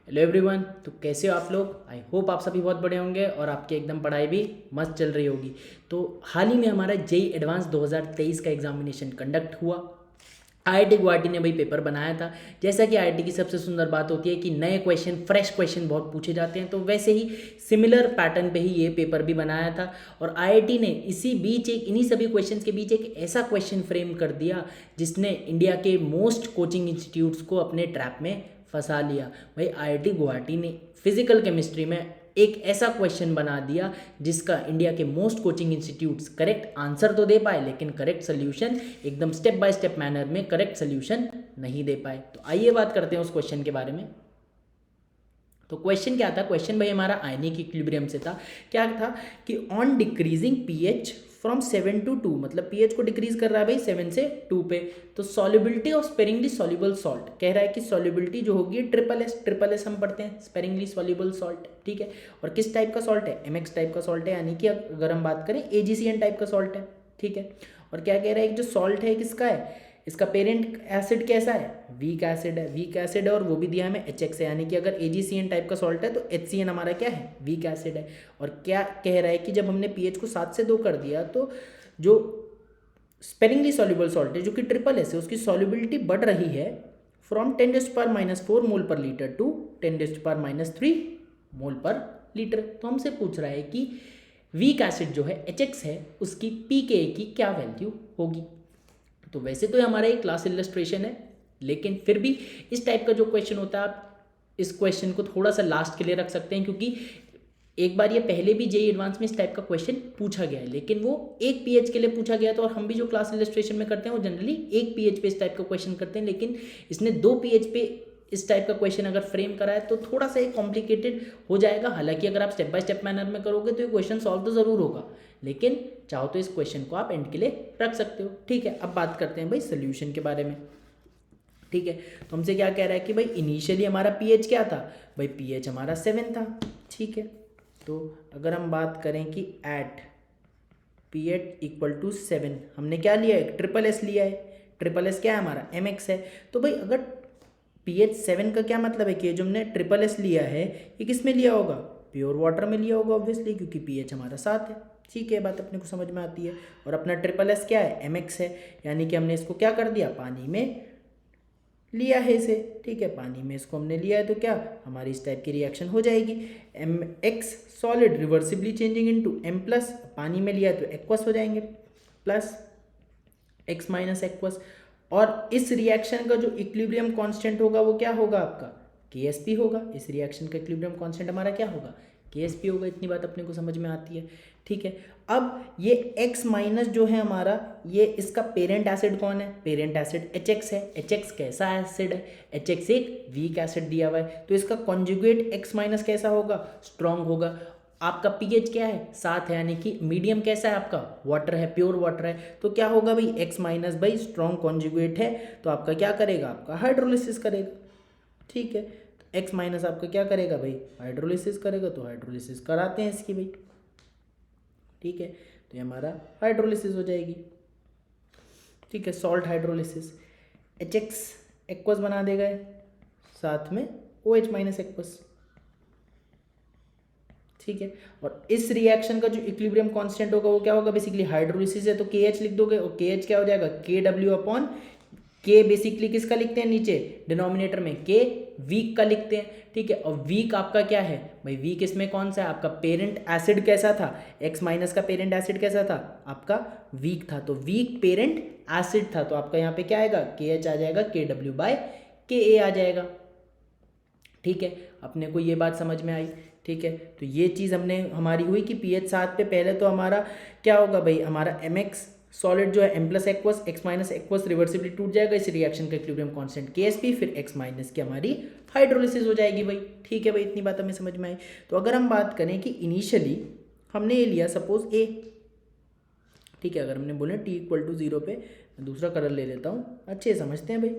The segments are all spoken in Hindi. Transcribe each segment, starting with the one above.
Hello everyone. तो कैसे हो आप लोग? आई होप आप सभी बहुत बड़े होंगे और आपकी एकदम पढ़ाई भी मस्त चल रही होगी। तो हाल ही में हमारा जेई एडवांस 2023 का एग्जामिनेशन कंडक्ट हुआ। आईआईटी गुवाहाटी ने भाई पेपर बनाया था। जैसा कि आईआईटी की सबसे सुंदर बात होती है कि नए क्वेश्चन, फ्रेश क्वेश्चन बहुत पूछे जाते हैं, तो वैसे ही सिमिलर पैटर्न पे ही ये पेपर भी बनाया था। और आईआईटी ने इसी बीच इन्हीं सभी क्वेश्चंस के बीच एक ऐसा क्वेश्चन फ्रेम कर दिया जिसने इंडिया के मोस्ट कोचिंग इंस्टीट्यूट्स को अपने ट्रैप में फंसा लिया। भाई आईआईटी गुवाहाटी ने फिजिकल केमिस्ट्री में एक ऐसा क्वेश्चन बना दिया जिसका इंडिया के most coaching institutes correct answer तो दे पाए, लेकिन करेक्ट सोल्यूशन एकदम स्टेप बाय स्टेप मैनर में करेक्ट सोल्यूशन नहीं दे पाए। तो आइए बात करते हैं उस क्वेश्चन के बारे में। तो क्वेश्चन क्या था? क्वेश्चन भाई हमारा आयनिक इक्विलिब्रियम से था। क्या था कि on decreasing pH from 7 to 2, मतलब पीएच को डिक्रीज कर रहा है भाई 7 से 2 पे, तो solubility of sparingly soluble salt कह रहा है कि सॉल्युबिलिटी जो होगी ट्रिपल एस हम पढ़ते हैं स्पेरिंगली सॉल्युबल सॉल्ट, ठीक है। और किस टाइप का सॉल्ट है? एमएक्स टाइप का सॉल्ट है, यानी कि अगर हम बात करें एजीसीएन टाइप का सॉल्ट है, ठीक है। और क्या कह रहा है कि जो सॉल्ट है किसका है? इसका पेरेंट एसिड कैसा है? वीक एसिड है, वीक एसिड है, और वो भी दिया हमें HX है, यानी कि अगर AgCN टाइप का सॉल्ट है तो HCN हमारा क्या है? वीक एसिड है। और क्या कह रहा है कि जब हमने pH को 7 से 2 कर दिया तो जो स्पेरिंगली सॉल्युबल सॉल्ट है जो कि ट्रिपल एस है उसकी सॉल्युबिलिटी बढ़ रही है फ्रॉम 10⁻⁴ मोल पर लीटर टू 10⁻³ मोल पर लीटर। तो हमसे पूछ रहा है कि वीक एसिड जो है HX है उसकी pKa की क्या वैल्यू होगी। तो वैसे तो ये हमारा एक क्लास इलस्ट्रेशन है, लेकिन फिर भी इस टाइप का जो क्वेश्चन होता है आप इस क्वेश्चन को थोड़ा सा लास्ट के लिए रख सकते हैं, क्योंकि एक बार ये पहले भी जेई एडवांस में इस टाइप का क्वेश्चन पूछा गया है, लेकिन वो एक पीएच के लिए पूछा गया था। और हम भी जो क्लास इलस्ट्रेशन में करते हैं वो जनरली एक पीएच पे इस टाइप का क्वेश्चन करते हैं, लेकिन इसने 2 पीएच पे इस टाइप का क्वेश्चन अगर फ्रेम करा है तो थोड़ा सा एक कॉम्प्लिकेटेड हो जाएगा। हालांकि अगर आप स्टेप बाय स्टेप मैनर में करोगे तो ये क्वेश्चन सॉल्व तो ज़रूर होगा, लेकिन चाहो तो इस क्वेश्चन को आप एंड के लिए रख सकते हो, ठीक है। अब बात करते हैं भाई सोल्यूशन के बारे में, ठीक है। तो हमसे क्या कह रहा है कि भाई इनिशियली हमारा पीएच क्या था? भाई पीएच हमारा 7 था, ठीक है। तो अगर हम बात करें कि एट पीएच इक्वल टू 7 हमने क्या लिया है? ट्रिपल एस लिया है। ट्रिपल एस क्या है हमारा? MX है। तो भाई अगर pH 7 का क्या मतलब है कि जो हमने ट्रिपल एस लिया है ये किस में लिया होगा? प्योर वाटर में लिया होगा ऑब्वियसली, क्योंकि pH हमारा 7 है, ठीक है। बात अपने को समझ में आती है। और अपना ट्रिपल एस क्या है? MX है, यानी कि हमने इसको क्या कर दिया? पानी में लिया है इसे, ठीक है। पानी में इसको हमने लिया है तो क्या हमारी इस टाइप की रिएक्शन हो जाएगी। MX solid reversibly changing into M+, पानी में लिया है तो एक्वस हो जाएंगे, प्लस X माइनस एक्वस। और इस रिएक्शन का जो इक्विलिब्रियम कांस्टेंट होगा वो क्या होगा आपका? KSP होगा। इस रिएक्शन का इक्विलिब्रियम कांस्टेंट हमारा क्या होगा? KSP होगा। इतनी बात अपने को समझ में आती है, ठीक है। अब ये X माइनस जो है हमारा, ये इसका पेरेंट एसिड कौन है? पेरेंट एसिड HX है। HX कैसा एसिड है? HX एक वीक एसिड दिया हुआ है, तो इसका कॉन्जुगेट X माइनस कैसा होगा? स्ट्रॉन्ग होगा। आपका पीएच क्या है? 7 है, यानी कि मीडियम कैसा है आपका? वाटर है, प्योर वाटर है। तो क्या होगा भाई? X माइनस भाई स्ट्रॉन्ग कॉन्जुगेट है, तो आपका क्या करेगा? आपका हाइड्रोलिसिस करेगा, ठीक है। तो X माइनस आपका क्या करेगा भाई? हाइड्रोलिसिस करेगा। तो हाइड्रोलिसिस कराते हैं इसकी भाई, ठीक है। तो ये हमारा हाइड्रोलिसिस हो जाएगी, ठीक है। सॉल्ट हाइड्रोलिसिस HX एक्वस बना देगा, साथ में OH माइनस एक्वस, ठीक है। और इस रिएक्शन का जो इक्विलिब्रियम कांस्टेंट होगा वो क्या होगा? बेसिकली हाइड्रोलिसिस है तो KH लिख दोगे, और KH क्या हो जाएगा? KW/K। बेसिकली किसका लिखते हैं नीचे डिनोमिनेटर में? K वीक का लिखते हैं, ठीक है। और वीक आपका क्या है भाई? वीक इसमें कौन सा है? आपका पेरेंट एसिड कैसा था? X माइनस का पेरेंट एसिड कैसा था? आपका वीक था, तो वीक पेरेंट एसिड था, तो आपका यहाँ पे क्या आएगा? KH आ जाएगा, KW/KA आ जाएगा, ठीक है। अपने को ये बात समझ में आई, ठीक है। तो ये चीज़ हमने हमारी हुई कि pH 7 पे पहले तो हमारा क्या होगा भाई? हमारा MX सॉलिड जो है M+ aqueous, X minus aqueous reversibly टूट जाएगा, इस रिएक्शन का इक्विलिब्रियम कांस्टेंट KSP, फिर X माइनस की हमारी हाइड्रोलिसिस हो जाएगी भाई, ठीक है भाई। इतनी बात हमें समझ में आई। तो अगर हम बात करें कि इनिशियली हमने ये लिया सपोज A, ठीक है। अगर हमने बोले T इक्वल टू 0 पे, मैं दूसरा कलर ले लेता हूँ, अच्छे समझते हैं भाई।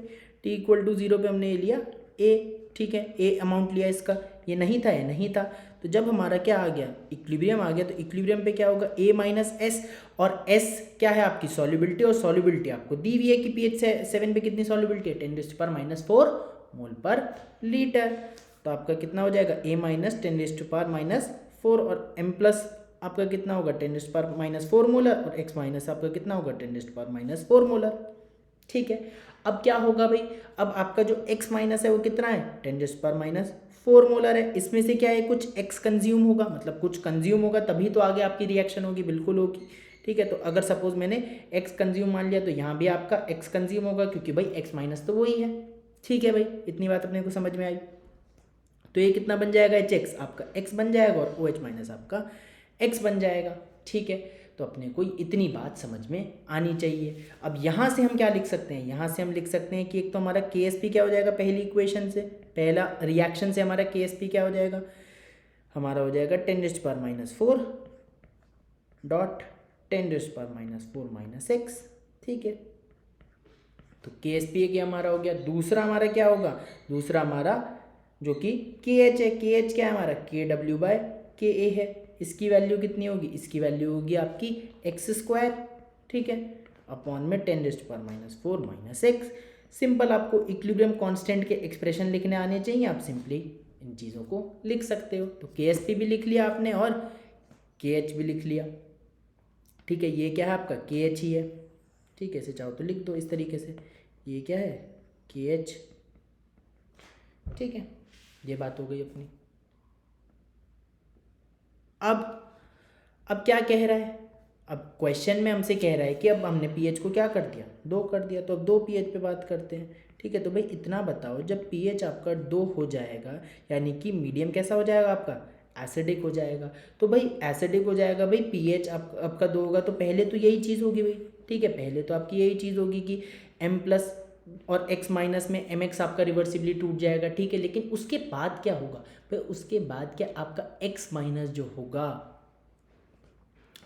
T इक्वल टू 0 पे हमने ये लिया A, ठीक है। A अमाउंट लिया इसका, ये नहीं था, ये नहीं था। तो जब हमारा क्या आ गया? इक्विलिब्रियम आ गया, तो इक्विलिब्रियम पे क्या होगा? A माइनस S, और S क्या है आपकी? सॉल्युबिलिटी, और सॉल्युबिलिटी आपको दी हुई है कि pH 7 पे कितनी सॉल्युबिलिटी है? 10⁻⁴ मोल पर लीटर। तो आपका कितना हो जाएगा a माइनस 10⁻⁻⁴, और m प्लस आपका कितना होगा 10⁻⁻⁴ मोलर, और x माइनस आपका कितना होगा 10⁻⁻⁴ मोलर। ठीक है, अब क्या होगा भाई, अब आपका जो x माइनस है वो कितना है 10⁻⁴ मोलर है। इसमें से क्या है, कुछ x कंज्यूम होगा, मतलब कुछ कंज्यूम होगा तभी तो आगे आपकी रिएक्शन होगी, बिल्कुल होगी। ठीक है, तो अगर सपोज मैंने x कंज्यूम मान लिया तो यहाँ भी आपका x कंज्यूम होगा, क्योंकि भाई x माइनस तो वही है। ठीक है भाई, इतनी बात अपने को समझ में आई। तो ये कितना बन जाएगा, HX आपका x बन जाएगा और OH माइनस आपका x बन जाएगा। ठीक है, तो अपने को इतनी बात समझ में आनी चाहिए। अब यहाँ से हम क्या लिख सकते हैं, यहाँ से हम लिख सकते हैं कि एक तो हमारा KSP क्या हो जाएगा, पहली इक्वेशन से, पहला रिएक्शन से हमारा KSP क्या हो जाएगा, हमारा हो जाएगा 10⁻⁴ डॉट 10⁻⁴ माइनस x। ठीक है, तो KSP एक हमारा हो गया। दूसरा हमारा क्या होगा, दूसरा हमारा जो कि KH है, KH क्या है हमारा KW/KA है। इसकी वैल्यू कितनी होगी, इसकी वैल्यू होगी आपकी x²। ठीक है, अपॉन में 10⁻⁴ माइनस x। सिंपल, आपको इक्विलिब्रियम कांस्टेंट के एक्सप्रेशन लिखने आने चाहिए, आप सिंपली इन चीज़ों को लिख सकते हो। तो KSP भी लिख लिया आपने और KH भी लिख लिया। ठीक है, ये क्या है आपका KH ही है। ठीक है, इसे चाहो तो लिख दो इस तरीके से, ये क्या है KH। ठीक है, ये बात हो गई अपनी। अब क्या कह रहा है, अब क्वेश्चन में हमसे कह रहा है कि अब हमने pH को क्या कर दिया, 2 कर दिया, तो अब 2 pH पे बात करते हैं। ठीक है, तो भाई इतना बताओ, जब pH आपका 2 हो जाएगा यानी कि मीडियम कैसा हो जाएगा आपका, एसिडिक हो जाएगा। तो भाई एसिडिक हो जाएगा, भाई pH आपका 2 होगा तो पहले तो यही चीज़ होगी भाई। ठीक है, पहले तो आपकी यही चीज़ होगी कि m प्लस और x माइनस में mx आपका रिवर्सिबली टूट जाएगा। ठीक है, लेकिन उसके बाद क्या होगा भाई, उसके बाद क्या आपका x माइनस जो होगा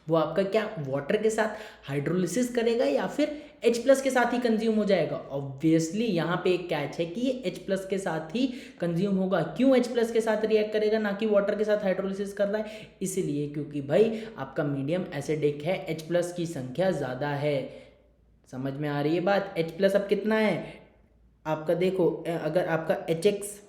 वो आपका क्या वाटर के साथ हाइड्रोलिसिस करेगा या फिर H प्लस के साथ ही कंज्यूम हो जाएगा। ऑब्वियसली यहाँ पे एक कैच है कि ये H प्लस के साथ ही कंज्यूम होगा। क्यों H प्लस के साथ रिएक्ट करेगा, ना कि वाटर के साथ हाइड्रोलिसिस कर रहा है, इसलिए क्योंकि भाई आपका मीडियम एसिडिक है, H प्लस की संख्या ज़्यादा है। समझ में आ रही है बात। H प्लस अब कितना है आपका, देखो अगर आपका HX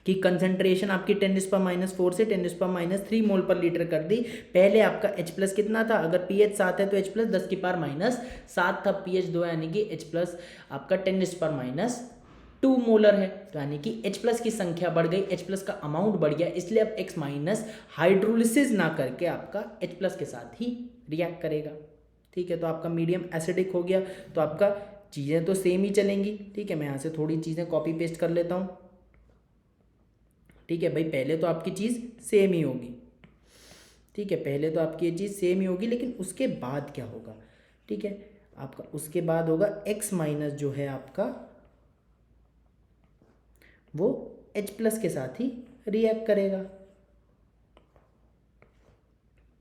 की कंसंट्रेशन आपकी 10⁻⁴ से 10⁻³ मोल पर लीटर कर दी। पहले आपका H प्लस कितना था, अगर pH 7 है तो H प्लस 10⁻⁷ था, pH 2 यानी कि H प्लस आपका 10⁻² मोलर है। तो यानी कि H प्लस की संख्या बढ़ गई, H प्लस का अमाउंट बढ़ गया, इसलिए अब X माइनस हाइड्रोलिसिस ना करके आपका H प्लस के साथ ही रिएक्ट करेगा। ठीक है, तो आपका मीडियम एसिडिक हो गया, तो आपका चीज़ें तो सेम ही चलेंगी। ठीक है, मैं यहाँ से थोड़ी चीज़ें कॉपी पेस्ट कर लेता हूँ। ठीक है भाई, पहले तो आपकी चीज़ सेम ही होगी। ठीक है, पहले तो आपकी ये चीज़ सेम ही होगी, लेकिन उसके बाद क्या होगा, ठीक है, आपका उसके बाद होगा x माइनस जो है आपका वो H प्लस के साथ ही रिएक्ट करेगा।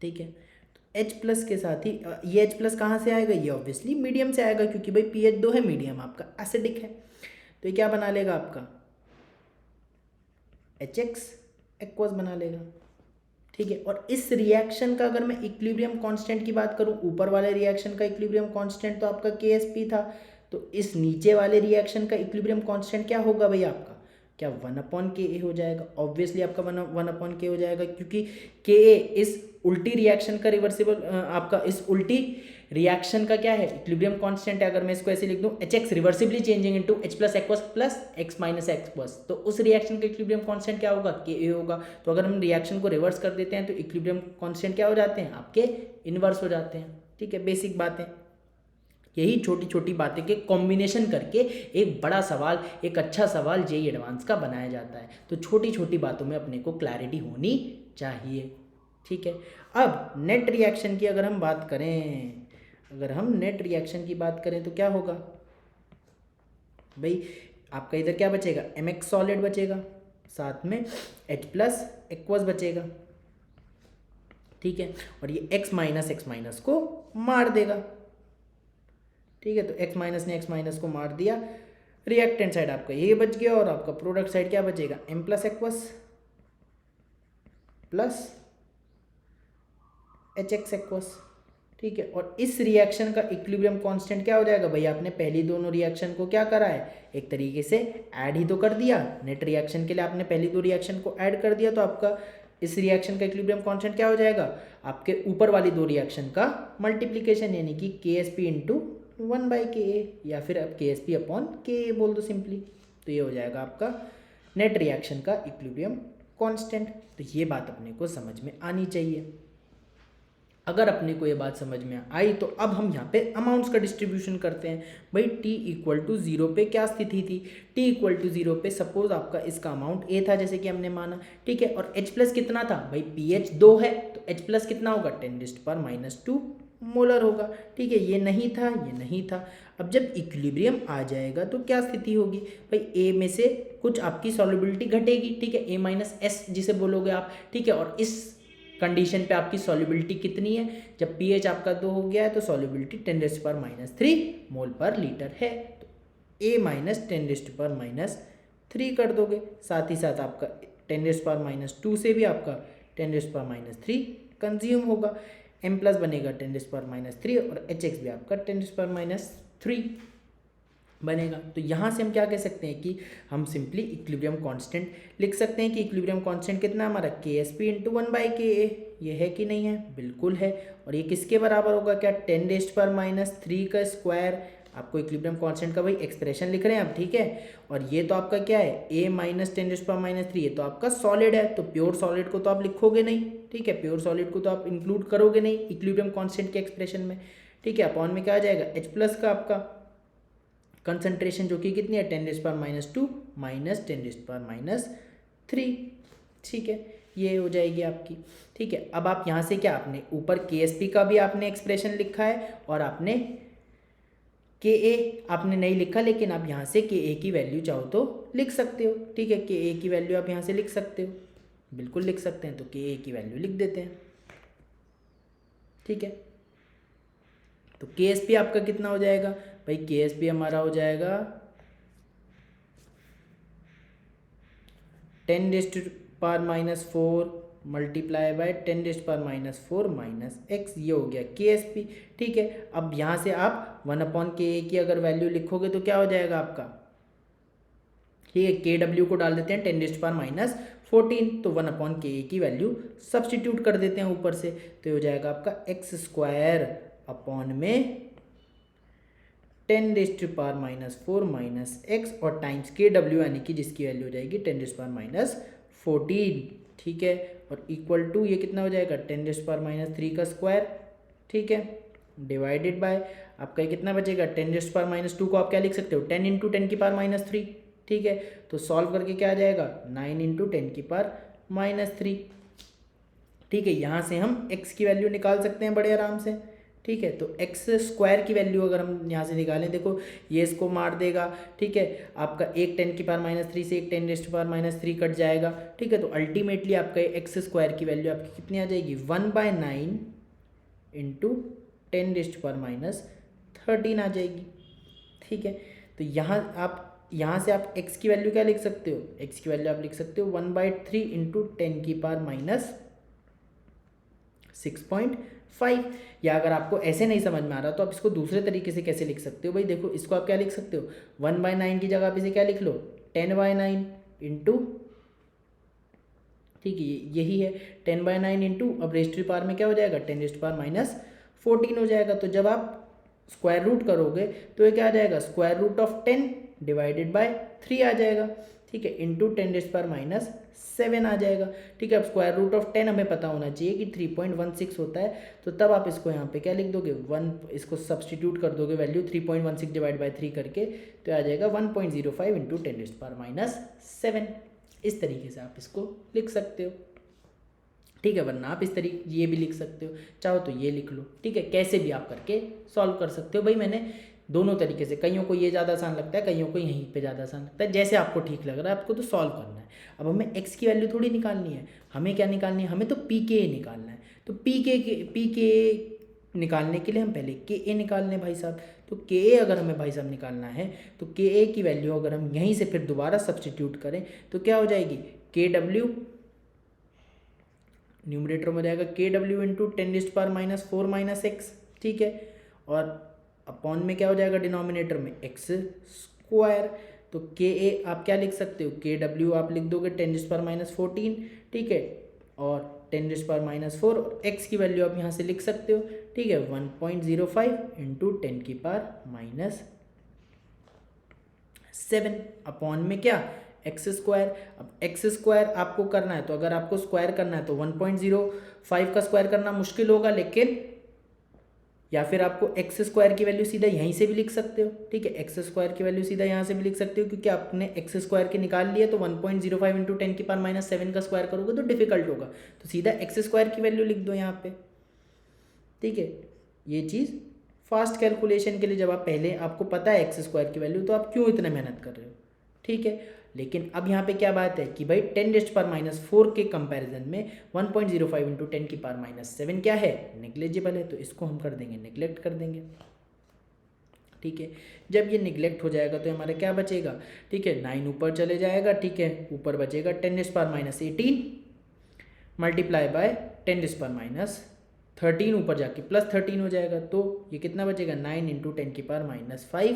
ठीक है, तो H प्लस के साथ ही ये H प्लस कहाँ से आएगा, ये ऑब्वियसली मीडियम से आएगा, क्योंकि भाई pH 2 है, मीडियम आपका एसिडिक है, तो ये क्या बना लेगा आपका HX एक्वस बना लेगा। ठीक है, और इस रिएक्शन का अगर मैं इक्विलिब्रियम कांस्टेंट की बात करूं, ऊपर वाले रिएक्शन का इक्विलिब्रियम कांस्टेंट तो आपका KSP था, तो इस नीचे वाले रिएक्शन का इक्विलिब्रियम कांस्टेंट क्या होगा भाई आपका, क्या 1/KA हो जाएगा। ऑब्वियसली आपका 1/K हो जाएगा, क्योंकि KA इस उल्टी रिएक्शन का रिवर्सिबल आपका इस उल्टी रिएक्शन का क्या है इक्विलिब्रियम कांस्टेंट है। अगर मैं इसको ऐसे लिख दूं HX reversibly changing into H plus aqueous plus X minus aqueous, तो उस रिएक्शन का इक्विलिब्रियम कांस्टेंट क्या होगा KA होगा। तो अगर हम रिएक्शन को रिवर्स कर देते हैं तो इक्विलिब्रियम कांस्टेंट क्या हो जाते हैं आपके इनवर्स हो जाते हैं। ठीक है, बेसिक बातें, यही छोटी छोटी बातें के कॉम्बिनेशन करके एक बड़ा सवाल, एक अच्छा सवाल जेईई एडवांस का बनाया जाता है। तो छोटी छोटी बातों में अपने को क्लैरिटी होनी चाहिए। ठीक है, अब नेट रिएक्शन की अगर हम बात करें, अगर हम नेट रिएक्शन की बात करें तो क्या होगा भाई, आपका इधर क्या बचेगा MX सॉलिड बचेगा, साथ में H प्लस एक्वस बचेगा। ठीक है, और ये X माइनस को मार देगा। ठीक है, तो X माइनस ने X माइनस को मार दिया, रिएक्टेंट साइड आपका ये बच गया, और आपका प्रोडक्ट साइड क्या बचेगा M plus aqueous plus HX aqueous. ठीक है। और इस रिएक्शन का इक्विलिब्रियम कांस्टेंट क्या हो जाएगा भाई, आपने पहली दोनों रिएक्शन को क्या करा है, एक तरीके से ऐड ही तो कर दिया। नेट रिएक्शन के लिए आपने पहली दो रिएक्शन को ऐड कर दिया, तो आपका इस रिएक्शन का इक्विलिब्रियम कांस्टेंट क्या हो जाएगा, आपके ऊपर वाली दो रिएक्शन का मल्टीप्लीकेशन, यानी कि K S P into 1/Ka, या फिर अब के एस पी अपॉन Ka बोल दो सिंपली। तो ये हो जाएगा आपका नेट रिएक्शन का इक्विलिब्रियम कांस्टेंट। तो ये बात अपने को समझ में आनी चाहिए। अगर अपने को ये बात समझ में आई तो अब हम यहाँ पे अमाउंट्स का डिस्ट्रीब्यूशन करते हैं। भाई t इक्वल टू 0 पे क्या स्थिति थी, t इक्वल टू 0 पे सपोज आपका इसका अमाउंट a था जैसे कि हमने माना, ठीक है। और h प्लस कितना था भाई, pH 2 है तो h प्लस कितना होगा 10⁻⁻2 मोलर होगा, ठीक है। ये नहीं था, ये नहीं था। अब जब इक्विलिब्रियम आ जाएगा तो क्या स्थिति होगी भाई, a में से कुछ आपकी सॉल्युबिलिटी घटेगी, ठीक है, a-s जिसे बोलोगे आप, ठीक है। और इस कंडीशन पे आपकी सॉल्युबिलिटी कितनी है, जब pH आपका 2 हो गया है तो सॉल्युबिलिटी 10⁻³ मोल पर लीटर है, तो a-10⁻³ कर दोगे। साथ ही साथ आपका 10⁻² से भी आपका 10⁻³ कंज्यूम होगा, m प्लस बनेगा 10⁻³ और hx भी आपका 10⁻³ बनेगा। तो यहाँ से हम क्या कह सकते हैं कि हम सिंपली इक्विलिब्रियम कांस्टेंट लिख सकते हैं कि इक्विलिब्रियम कांस्टेंट कितना हमारा KSP इंटू 1/Ka, ये है कि नहीं है, बिल्कुल है। और ये किसके बराबर होगा, क्या 10⁻³ का स्क्वायर, आपको इक्विलिब्रियम कांस्टेंट का भाई एक्सप्रेशन लिख रहे हैं आप, ठीक है। और ये तो आपका क्या है, a-10⁻³ ये तो आपका सॉलिड है, तो प्योर सॉलिड को तो आप लिखोगे नहीं, ठीक है, प्योर सॉलिड को तो आप इंक्लूड करोगे नहीं इक्विलिब्रियम कांस्टेंट के एक्सप्रेशन में, ठीक है। अपॉन में क्या आ जाएगा, H प्लस का आपका कंसंट्रेशन जो कि कितनी है 10⁻² माइनस 10⁻³, ठीक है, ये हो जाएगी आपकी, ठीक है। अब आप यहाँ से क्या, आपने ऊपर KSP का भी आपने एक्सप्रेशन लिखा है और आपने Ka आपने नहीं लिखा, लेकिन आप यहाँ से Ka की वैल्यू चाहो तो लिख सकते हो, ठीक है। Ka की वैल्यू आप यहाँ से लिख सकते हो, बिल्कुल लिख सकते हैं। तो Ka की वैल्यू लिख देते हैं, ठीक है। तो KSP आपका कितना हो जाएगा भाई, KSP हमारा हो जाएगा 10⁻⁻4 मल्टीप्लाई बाय 10⁻⁻4 माइनस x, ये हो गया KSP, ठीक है। अब यहाँ से आप 1/Ka की अगर वैल्यू लिखोगे तो क्या हो जाएगा आपका, ठीक है, KW को डाल देते हैं 10⁻14, तो 1/Ka की वैल्यू सब्सटीट्यूट कर देते हैं ऊपर से, तो ये हो जाएगा आपका x² अपॉन में 10⁻⁻4 माइनस x और टाइम्स KW, यानी कि जिसकी वैल्यू हो जाएगी 10⁻14, ठीक है। और इक्वल टू ये कितना हो जाएगा 10⁻³ का स्क्वायर, ठीक है, डिवाइडेड बाय आपका ये कितना बचेगा 10⁻² को आप क्या लिख सकते हो 10 इंटू 10⁻³ ठीक है। तो सॉल्व करके क्या आ जाएगा 9 इंटू 10⁻³ ठीक है। यहाँ से हम x की वैल्यू निकाल सकते हैं बड़े आराम से, ठीक है। तो x² की वैल्यू अगर हम यहाँ से निकालें, देखो ये इसको मार देगा, ठीक है, आपका एक 10⁻³ से एक 10⁻³ कट जाएगा, ठीक है। तो अल्टीमेटली आपका x² की वैल्यू आपकी कितनी आ जाएगी 1/9 इंटू 10⁻13 आ जाएगी, ठीक है। तो यहाँ से आप x की वैल्यू क्या लिख सकते हो, x की वैल्यू आप लिख सकते हो 1/3 इंटू 10⁻6.5। या अगर आपको ऐसे नहीं समझ में आ रहा तो आप इसको दूसरे तरीके से कैसे लिख सकते हो भाई, देखो इसको आप क्या लिख सकते हो 1/9 की जगह आप इसे क्या लिख लो 10/9 इंटू, ठीक है, यही है 10/9 इंटू, अब रेज़ टू पावर में क्या हो जाएगा 10⁻14 हो जाएगा। तो जब आप स्क्वायर रूट करोगे तो ये क्या आ जाएगा √10 डिवाइडेड बाय 3 आ जाएगा, ठीक है, इंटू 10⁻7 आ जाएगा, ठीक है। अब √10 हमें पता होना चाहिए कि 3.16 होता है, तो तब आप इसको यहाँ पे क्या लिख दोगे 1, इसको सब्सटीट्यूट कर दोगे वैल्यू 3.16 डिवाइड बाय 3 करके, तो आ जाएगा 1.05 इंटू 10⁻7। इस तरीके से आप इसको लिख सकते हो, ठीक है। वरना आप इस तरीके ये भी लिख सकते हो, चाहो तो ये लिख लो, ठीक है, कैसे भी आप करके सॉल्व कर सकते हो। भाई मैंने दोनों तरीके से, कईयों को ये ज़्यादा आसान लगता है, कईयों को यहीं पे ज़्यादा आसान लगता है, जैसे आपको ठीक लग रहा है आपको तो सॉल्व करना है। अब हमें x की वैल्यू थोड़ी निकालनी है, हमें क्या निकालनी है, हमें तो pKa निकालना है। तो pKa निकालने के लिए हम पहले Ka निकाल लें भाई साहब। तो Ka अगर हमें भाई साहब निकालना है तो Ka की वैल्यू अगर हम यहीं से फिर दोबारा सब्सटीट्यूट करें तो क्या हो जाएगी KW, न्यूमरेटर में जाएगा KW इंटू 10⁻4 माइनस x, ठीक है, और अपॉन में क्या हो जाएगा डिनोमिनेटर में एक्स स्क्वायर। तो के ए आप क्या लिख सकते हो, के डब्ल्यू आप लिख दोगे 10⁻14, ठीक है, और 10⁻4 और एक्स की वैल्यू आप यहाँ से लिख सकते हो, ठीक है, 1.05 इंटू 10⁻7 अपॉन में क्या एक्स स्क्वायर। अब एक्स स्क्वायर आपको करना है, तो अगर आपको स्क्वायर करना है तो 1.05 का स्क्वायर करना मुश्किल होगा, लेकिन या फिर आपको एक्स स्क्वायर की वैल्यू सीधा यहीं से भी लिख सकते हो, ठीक है, एक्स स्क्वायर की वैल्यू सीधा यहाँ से भी लिख सकते हो, क्योंकि आपने एक्स स्क्वायर के निकाल लिया, तो 1.05 इंटू 10⁻7 का स्क्वायर करोगे तो डिफिकल्ट होगा, तो सीधा एक्स स्क्वायर की वैल्यू लिख दो यहाँ पे, ठीक है। ये चीज़ फास्ट कैलकुलेशन के लिए, जब आप पहले आपको पता है एक्स स्क्वायर की वैल्यू, तो आप क्यों इतना मेहनत कर रहे हो, ठीक है। लेकिन अब यहाँ पे क्या बात है कि भाई 10⁻4 के कंपैरिजन में 1.05 इंटू 10⁻7 क्या है, नेग्लेजिबल है, तो इसको हम कर देंगे नेग्लेक्ट कर देंगे, ठीक है। जब ये निगलेक्ट हो जाएगा तो हमारा क्या बचेगा, ठीक है, 9 ऊपर चले जाएगा, ठीक है, ऊपर बचेगा 10⁻18 मल्टीप्लाई बाय 10⁻13 ऊपर जाके +13 हो जाएगा, तो ये कितना बचेगा 9 इंटू 10⁻5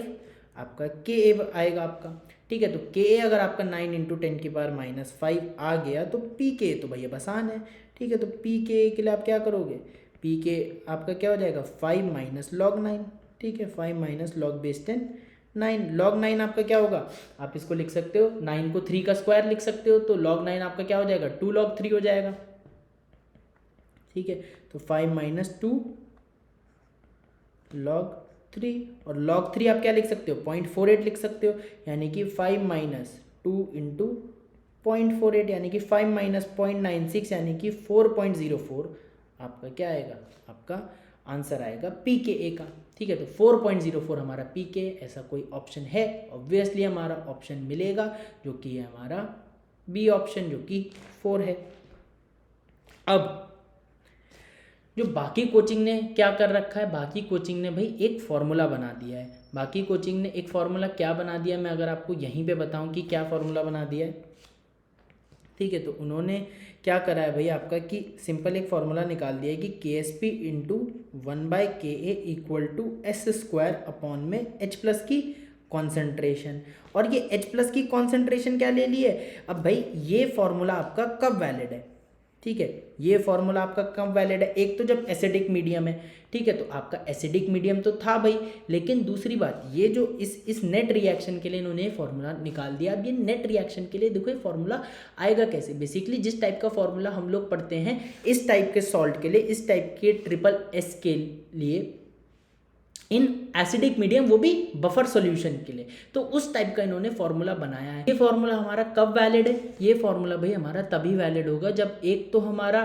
आपका के ए आएगा आपका, ठीक है। तो के ए अगर आपका 9 इंटू 10⁻5 आ गया, तो पी के तो भैया आसान है, ठीक है। तो पी के के लिए आप क्या करोगे, पी के आपका क्या हो जाएगा 5 माइनस log 9, ठीक है, 5 माइनस log बेस 10 9, log 9 आपका क्या होगा, आप इसको लिख सकते हो 9 को 3 का स्क्वायर लिख सकते हो, तो log 9 आपका क्या हो जाएगा 2 log 3 हो जाएगा, ठीक है। तो 5 माइनस 2 log 3, और log 3 आप क्या लिख सकते हो 0.48 लिख सकते हो, यानी कि 5 माइनस 2 इंटू 0.48 यानी कि 5 माइनस 0.96 यानी कि 4.04 आपका क्या आएगा, आपका आंसर आएगा पी के ए का, ठीक है। तो 4.04 हमारा पी के, ऐसा कोई ऑप्शन है, ऑब्वियसली हमारा ऑप्शन मिलेगा जो कि है हमारा बी ऑप्शन, जो कि 4 है। अब जो बाकी कोचिंग ने क्या कर रखा है, बाकी कोचिंग ने भाई एक फॉर्मूला बना दिया है, बाकी कोचिंग ने एक फॉर्मूला क्या बना दिया, मैं अगर आपको यहीं पे बताऊं कि क्या फॉर्मूला बना दिया है, ठीक है, तो उन्होंने क्या करा है भाई आपका कि सिंपल एक फॉर्मूला निकाल दिया है कि K S P into 1/KA equal to S square upon में एच प्लस की कॉन्सेंट्रेशन, और ये एच प्लस की कॉन्सेंट्रेशन क्या ले ली है। अब भाई ये फॉर्मूला आपका कब वैलिड है, ठीक है, ये फॉर्मूला आपका कब वैलिड है, एक तो जब एसिडिक मीडियम है, ठीक है, तो आपका एसिडिक मीडियम तो था भाई, लेकिन दूसरी बात ये जो इस नेट रिएक्शन के लिए इन्होंने फॉर्मूला निकाल दिया। अब ये नेट रिएक्शन के लिए देखो ये फॉर्मूला आएगा कैसे, बेसिकली जिस टाइप का फॉर्मूला हम लोग पढ़ते हैं इस टाइप के सॉल्ट के लिए, इस टाइप के SSS के लिए इन एसिडिक मीडियम, वो भी बफर सॉल्यूशन के लिए, तो उस टाइप का इन्होंने फॉर्मूला बनाया है। ये फॉर्मूला हमारा कब वैलिड है, ये फॉर्मूला भाई हमारा तभी वैलिड होगा जब एक तो हमारा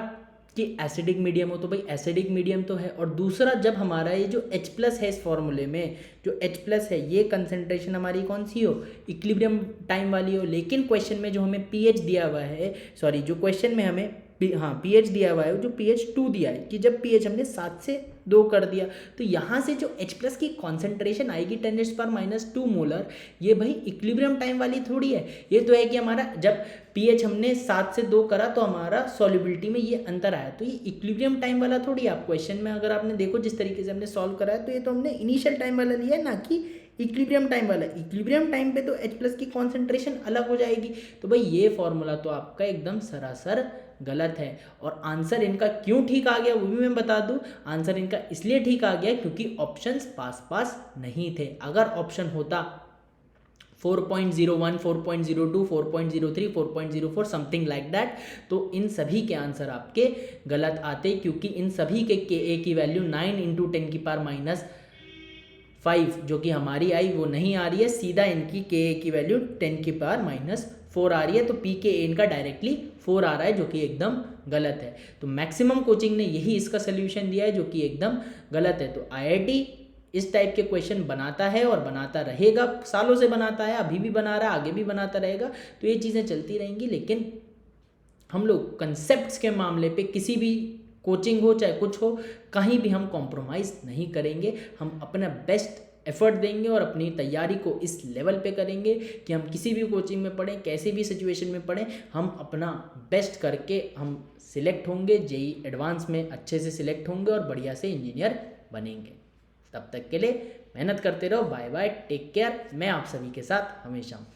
कि एसिडिक मीडियम हो, तो भाई एसिडिक मीडियम तो है, और दूसरा जब हमारा ये जो H प्लस है इस फॉर्मूले में, जो H प्लस है ये कंसेंट्रेशन हमारी कौन सी हो, इक्विलिब्रियम टाइम वाली हो। लेकिन क्वेश्चन में जो हमें pH दिया हुआ है, सॉरी जो क्वेश्चन में हमें pH दिया हुआ है, जो pH 2 दिया है कि जब pH हमने 7 से 2 कर दिया, तो यहाँ से जो H प्लस की कॉन्सेंट्रेशन आएगी 10⁻2 मोलर, ये भाई इक्विलिब्रियम टाइम वाली थोड़ी है, ये तो है कि हमारा जब pH हमने 7 से 2 करा तो हमारा सॉल्युबिलिटी में ये अंतर आया, तो ये इक्विलिब्रियम टाइम वाला थोड़ी है। आप क्वेश्चन में अगर आपने देखो जिस तरीके से हमने सॉल्व करा है, तो ये तो हमने इनिशियल टाइम वाला लिया है, ना कि इक्विलिब्रियम टाइम वाला। इक्विलिब्रियम टाइम पे तो H प्लस की कॉन्सेंट्रेशन अलग हो जाएगी, तो भाई ये फॉर्मूला तो आपका एकदम सरासर गलत है। और आंसर इनका क्यों ठीक आ गया वो भी मैं बता दूं, आंसर इनका इसलिए ठीक आ गया क्योंकि ऑप्शंस पास नहीं थे। अगर ऑप्शन होता 4.01, 4.02, 4.03, 4.04 समथिंग लाइक दैट, तो इन सभी के आंसर आपके गलत आते, क्योंकि इन सभी के Ka की वैल्यू 9 इंटू 10⁻5 जो कि हमारी आई वो नहीं आ रही है, सीधा इनकी Ka की वैल्यू 10⁻4 आ रही है, तो Pka इनका डायरेक्टली 4 आ रहा है, जो कि एकदम गलत है। तो मैक्सिमम कोचिंग ने यही इसका सोल्यूशन दिया है, जो कि एकदम गलत है। तो IIT इस टाइप के क्वेश्चन बनाता है और बनाता रहेगा, सालों से बनाता है, अभी भी बना रहा है, आगे भी बनाता रहेगा, तो ये चीज़ें चलती रहेंगी। लेकिन हम लोग कंसेप्ट्स के मामले पे किसी भी कोचिंग हो चाहे कुछ हो, कहीं भी हम कॉम्प्रोमाइज़ नहीं करेंगे, हम अपना बेस्ट एफर्ट देंगे और अपनी तैयारी को इस लेवल पे करेंगे कि हम किसी भी कोचिंग में पढ़ें, कैसे भी सिचुएशन में पढ़ें, हम अपना बेस्ट करके हम सिलेक्ट होंगे, JEE एडवांस में अच्छे से सिलेक्ट होंगे और बढ़िया से इंजीनियर बनेंगे। तब तक के लिए मेहनत करते रहो। Bye bye, take care. मैं आप सभी के साथ हमेशा हूँ।